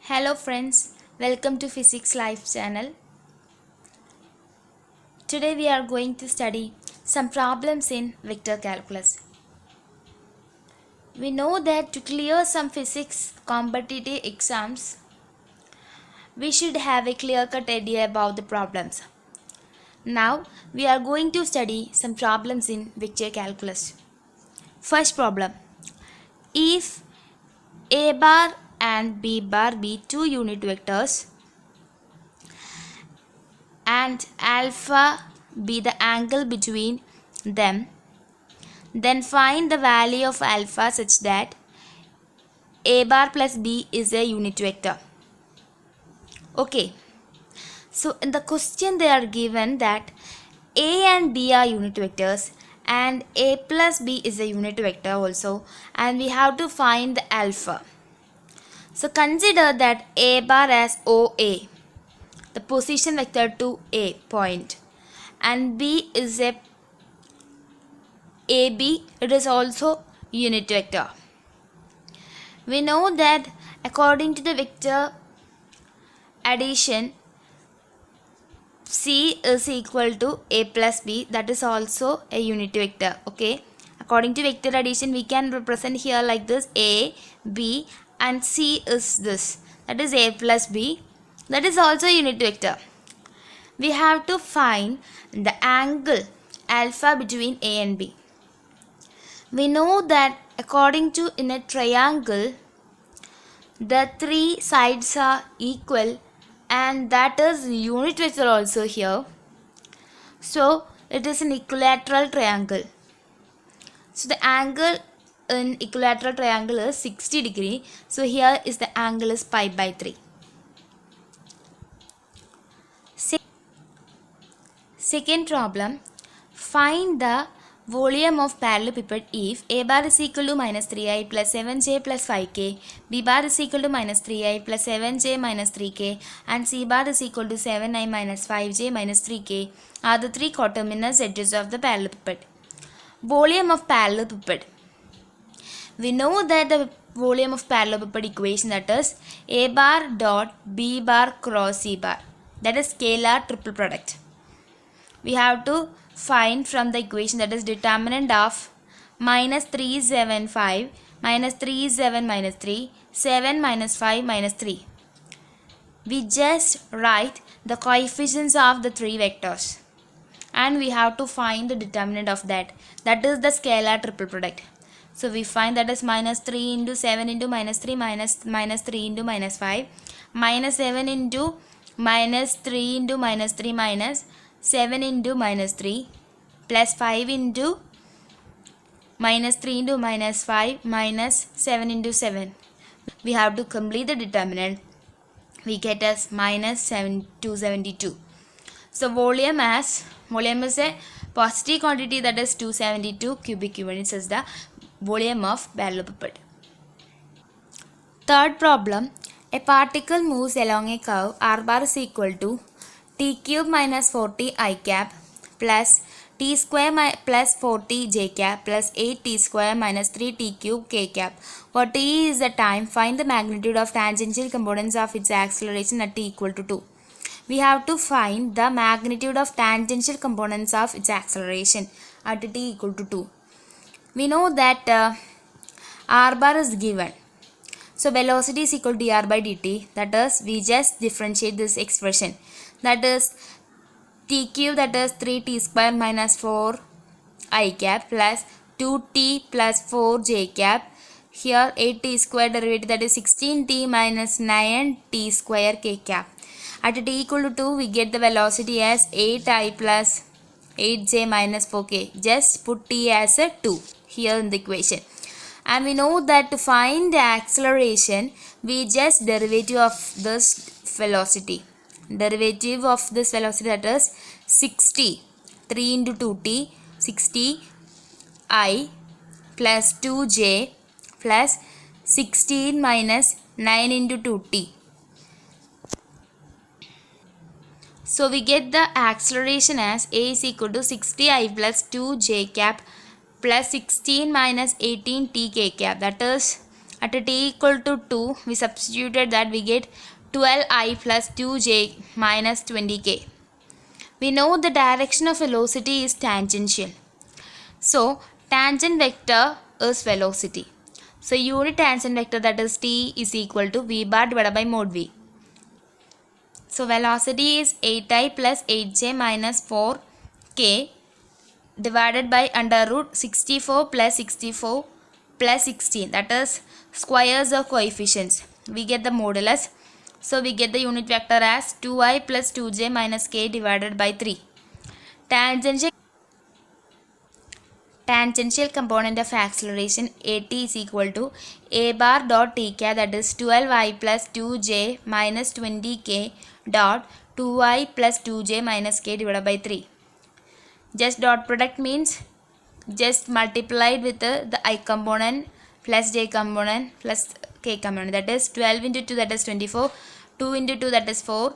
Hello friends, welcome to Physics Life channel. Today we are going to study some problems in vector calculus. We know that to clear some physics competitive exams, we should have a clear-cut idea about the problems. Now we are going to study some problems in vector calculus. First problem. If A bar and B bar be two unit vectors and alpha be the angle between them, then find the value of alpha such that A bar plus B is a unit vector. Okay, so in the question they are given that A and B are unit vectors and A plus B is a unit vector also, and we have to find the alpha. So consider that A bar as OA, the position vector to A point, and B is a AB, it is also unit vector. We know that according to the vector addition, C is equal to A plus B, that is also a unit vector. Okay, according to vector addition we can represent here like this: A, B and C is this, that is A plus B, that is also a unit vector. We have to find the angle alpha between A and B. We know that according to in a triangle the three sides are equal, and that is unit vector also here. So it is an equilateral triangle. So the angle in equilateral triangle is 60 degree. So here is the angle is pi by 3. Second problem, find the volume of parallelepiped if A bar is equal to minus 3i plus 7j plus 5k, B bar is equal to minus 3i plus 7j minus 3k, and C bar is equal to 7i minus 5j minus 3k are the three coterminous edges of the parallelepiped. Volume of parallelepiped. We know that the volume of parallelepiped equation, that is A bar dot B bar cross C bar, that is scalar triple product. We have to find from the equation, that is determinant of minus 375 minus 37 minus 3, 7 minus 5 minus 3. We just write the coefficients of the three vectors and we have to find the determinant of that, that is the scalar triple product. So we find that is minus 3 into 7 into minus 3 minus 3 into minus 5 minus 7 into minus 3 into minus 3 minus 7 into minus 3 plus 5 into minus 3 into minus 5 minus 7 into 7. We have to complete the determinant. We get as minus 272. So volume is a positive quantity, that is 272 cubic units is the volume of parallelepiped. Third problem, a particle moves along a curve r bar is equal to t cube minus 40 I cap plus t square plus 40 j cap plus 8 t square minus 3 t cube k cap. For t is the time, find the magnitude of tangential components of its acceleration at t equal to 2. We have to find the magnitude of tangential components of its acceleration at t equal to 2. We know that r bar is given. So velocity is equal to dr by dt, that is we just differentiate this expression, that is t cube, that is 3t square minus 4 I cap plus 2t plus 4 j cap, here 8t square derivative, that is 16t minus 9t square k cap. At t equal to 2 we get the velocity as 8i plus 8j minus 4k. Just put t as a 2 here in the equation. And we know that to find the acceleration we just derivative of this velocity. Derivative of this velocity, that is 60, 3 into 2t, 60 I plus 2j plus 16 minus 9 into 2t. So we get the acceleration as A is equal to 60 I plus 2 j cap plus 16 minus 18 t k cap, that is At t equal to 2, we substituted that, we get 12i plus 2j minus 20k. We know the direction of velocity is tangential. So tangent vector is velocity. So unit tangent vector, that is t, is equal to v bar divided by mod v. So velocity is 8i plus 8j minus 4k divided by under root 64 plus 64 plus 16, that is squares of coefficients. We get the modulus. So we get the unit vector as 2i plus 2j minus k divided by 3. Tangential component of acceleration at is equal to a bar dot t cap, that is 12i plus 2j minus 20k dot 2i plus 2j minus k divided by 3. Just dot product means just multiplied with the I component plus j component plus k component, that is 12 into 2, that is 24, 2 into 2, that is 4,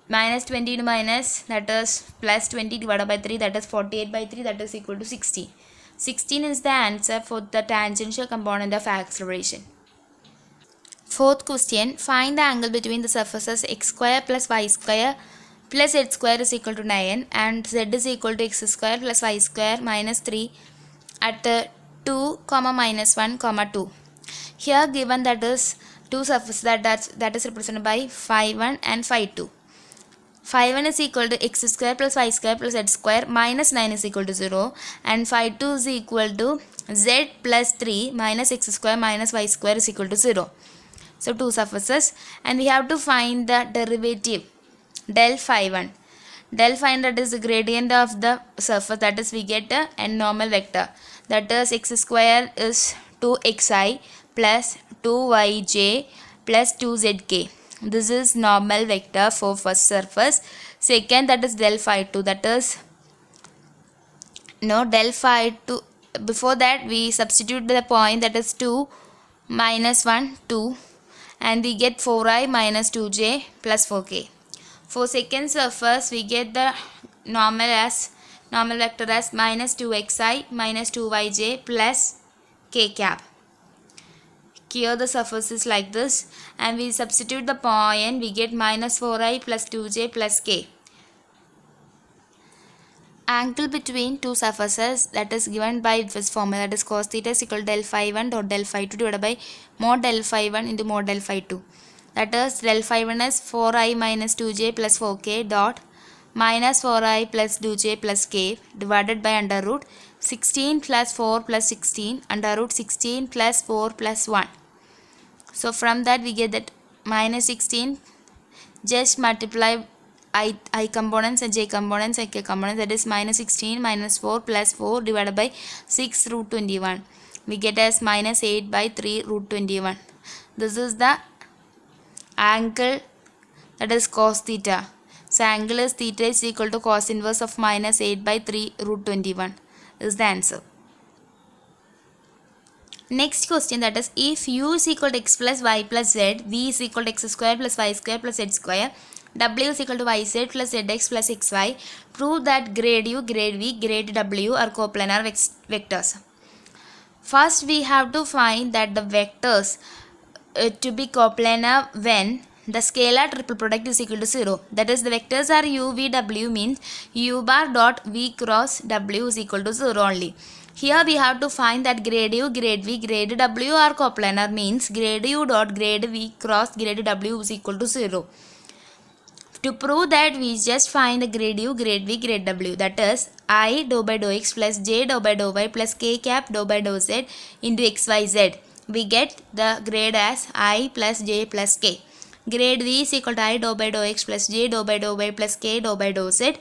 minus 20 into minus, that is plus 20 divided by 3, that is 48 by 3, that is equal to 16. 16 is the answer for the tangential component of acceleration. Fourth question, find the angle between the surfaces x square plus y square plus z square is equal to 9 and z is equal to x square plus y square minus 3 at 2, minus 1, 2. Here given that is two surfaces that is represented by phi 1 and phi 2. Phi 1 is equal to x square plus y square plus z square minus 9 is equal to 0, and phi 2 is equal to z plus 3 minus x square minus y square is equal to 0. So two surfaces, and we have to find the derivative del phi 1. Del phi 1, that is the gradient of the surface, that is we get a normal vector, that is x square is 2xi plus 2yj plus 2zk. This is normal vector for first surface. Second, that is del phi 2, that is del phi 2. Before that we substitute the point, that is 2 minus 1 2, and we get 4i minus 2j plus 4k. For second surface we get the normal vector as minus 2xi minus 2yj plus k cap. Here the surface is like this, and we substitute the point, we get minus 4i plus 2j plus k. Angle between two surfaces, that is given by this formula, that is cos theta is equal to del phi 1 dot del phi 2 divided by mod del phi 1 into mod del phi 2. That is del phi 1 is 4i minus 2j plus 4k dot minus 4i plus 2j plus k divided by under root 16 plus 4 plus 16 under root 16 plus 4 plus 1. So from that we get that minus 16, just multiply I components and j components and k components, that is minus 16 minus 4 plus 4 divided by 6 root 21. We get as minus 8 by 3 root 21. This is the angle, that is cos theta. So angle is theta is equal to cos inverse of minus 8 by 3 root 21 is the answer. Next question, that is if u is equal to x plus y plus z, v is equal to x square plus y square plus z square, w is equal to yz plus zx plus xy, prove that grade u, grade v, grade w are coplanar vectors. First we have to find that the vectors to be coplanar when the scalar triple product is equal to 0. That is, the vectors are u, v, w means u bar dot v cross w is equal to 0 only. Here we have to find that grade u, grade v, grade w are coplanar means grade u dot grade v cross grade w is equal to 0. To prove that, we just find the grade u, grade v, grade w, that is I dou by dou x plus j dou by dou y plus k cap dou by dou z into xyz. We get the grade as I plus j plus k. Grade v is equal to I dou by dou x plus j dou by dou y plus k dou by dou z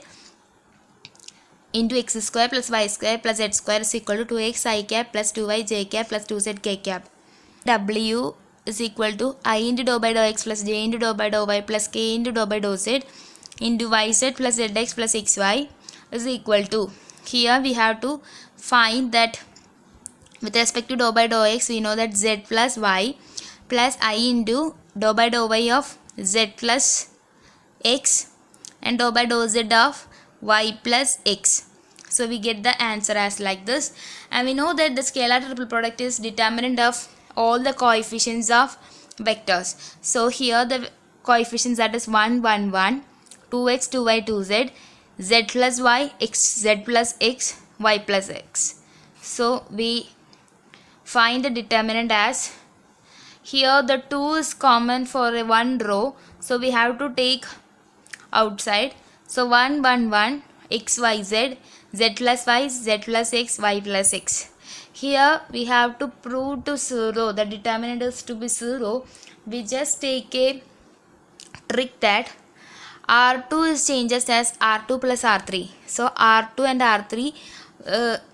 into x square plus y square plus z square is equal to 2x I cap plus 2y j cap plus 2z k cap. W is equal to I into dou by dou x plus j into dou by dou y plus k into dou by dou z into yz plus zx plus xy is equal to, here we have to find that with respect to dou by dou x, we know that z plus y plus I into dou by dou y of z plus x and dou by dou z of y plus x. So we get the answer as like this, and we know that the scalar triple product is determinant of all the coefficients of vectors. So here the coefficients, that is 1 1 1, 2x 2y 2z, z plus y, z plus x, y plus x. So we find the determinant as, here the 2 is common for a one row, so we have to take outside. So 1 1 1, x y z, z plus y, z plus x, y plus x. Here we have to prove to 0, the determinant is to be 0. We just take a trick that R2 is changes as R2 plus R3. So R2 and R3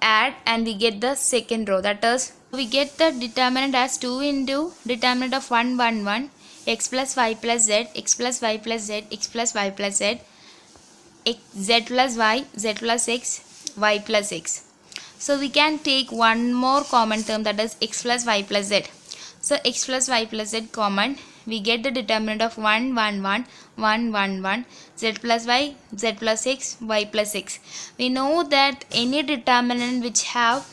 add and we get the second row, that is we get the determinant as 2 into determinant of 1 1 1, x plus y plus z, x plus y plus z, x plus y plus z, z plus y, z plus x, y plus x. So we can take one more common term, that is x plus y plus z. So x plus y plus z common, we get the determinant of 1 1 1, 1 1 1, z plus y, z plus x, y plus x. We know that any determinant which have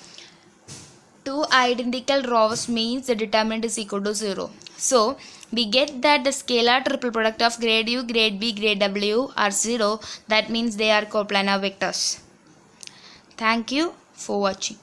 two identical rows means the determinant is equal to 0. So we get that the scalar triple product of grade u, grade b, grade w are 0. That means they are coplanar vectors. Thank you for watching.